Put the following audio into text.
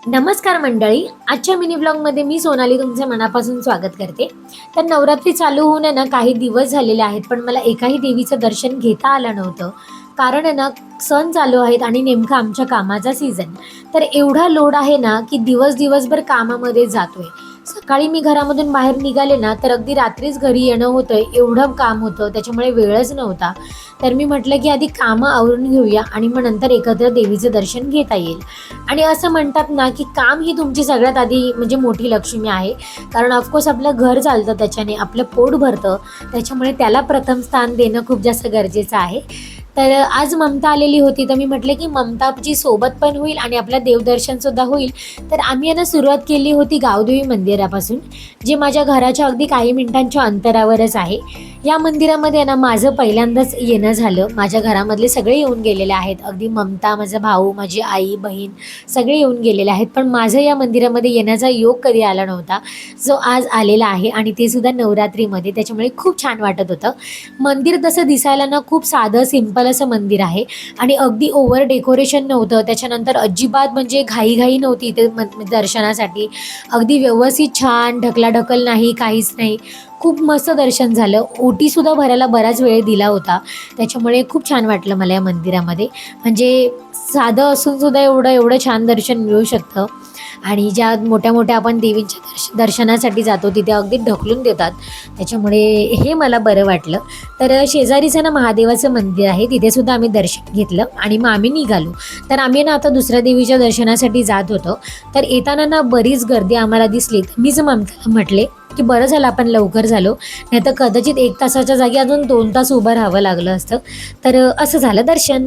नमस्कार मंडळी, आजच्या मिनी ब्लॉगमध्ये मी सोनाली तुमचे मनापासून स्वागत करते. तर नवरात्री चालू होऊन आहे ना काही दिवस झालेले आहेत, पण मला एकाही देवीचं दर्शन घेता आलं नव्हतं. कारण आहे ना सण चालू आहेत आणि नेमकं आमच्या कामाचा सीझन. तर एवढा लोड आहे ना की दिवसभर कामामध्ये जातोय. सकाळी मी घरामधून बाहेर निघाले ना तर अगदी रात्रीच घरी येणं होतंय, एवढं काम होतं, त्याच्यामुळे वेळच नव्हता. तर मी म्हटलं की आधी कामं आवरून घेऊया आणि मग नंतर एकत्र देवीचं दर्शन घेता येईल. आणि असं म्हणतात ना की काम ही तुमची सगळ्यात आधी म्हणजे मोठी लक्ष्मी आहे. कारण ऑफकोर्स आपलं घर चालतं, त्याच्याने आपलं पोट भरतं, त्याच्यामुळे त्याला प्रथम स्थान देणं खूप जास्त गरजेचं आहे. तर आज ममता आलेली होती, तर मी म्हटलं की ममताची सोबत पण होईल आणि आपलं देवदर्शनसुद्धा होईल. तर आम्ही यांना सुरुवात केली होती गावदेवी मंदिरापासून, जे माझ्या घराच्या अगदी काही मिनिटांच्या अंतरावरच आहे. या मंदिरामध्ये ना माझं पहिल्यांदाच येणं झालं. माझ्या घरामधले सगळे येऊन गेलेले आहेत, अगदी ममता, माझा भाऊ, माझी आई, बहीण सगळे येऊन गेलेले आहेत. पण माझं या मंदिरामध्ये येण्याचा योग कधी आला नव्हता, जो आज आलेला आहे आणि ते सुद्धा नवरात्रीमध्ये. त्याच्यामुळे खूप छान वाटत होतं. मंदिर तसं दिसायला ना खूप साधं सिंपल असं मंदिर आहे आणि अगदी ओव्हर डेकोरेशन नव्हतं. त्याच्यानंतर अजिबात म्हणजे घाईघाई नव्हती इथे दर्शनासाठी. अगदी व्यवस्थित छान, ढकलाढकल नाही, काहीच नाही. खूप मस्त दर्शन झालं. ओटीसुद्धा भरायला बराच वेळ दिला होता. त्याच्यामुळे खूप छान वाटलं मला या मंदिरामध्ये. म्हणजे साधं असून सुद्धा एवढं एवढं छान दर्शन मिळू शकतं. आणि ज्या मोठ्या मोठ्या आपण देवींच्या दर्शनासाठी जातो तिथे अगदी ढकलून देतात. त्याच्यामुळे हे मला बरं वाटलं. तर शेजारीचं ना महादेवाचं मंदिर आहे, तिथे सुद्धा आम्ही दर्शन घेतलं आणि मग आम्ही निघालो. तर आम्ही ना आता दुसऱ्या देवीच्या दर्शनासाठी जात होतो. तर येताना ना बरीच गर्दी आम्हाला दिसली. मीच ममताला म्हटले की बरं झालं आपण लवकर झालो, नाही तर कदाचित 1 तासाच्या जागी अजून 2 तास उभं राहावं लागलं असतं. तर असं झालं दर्शन.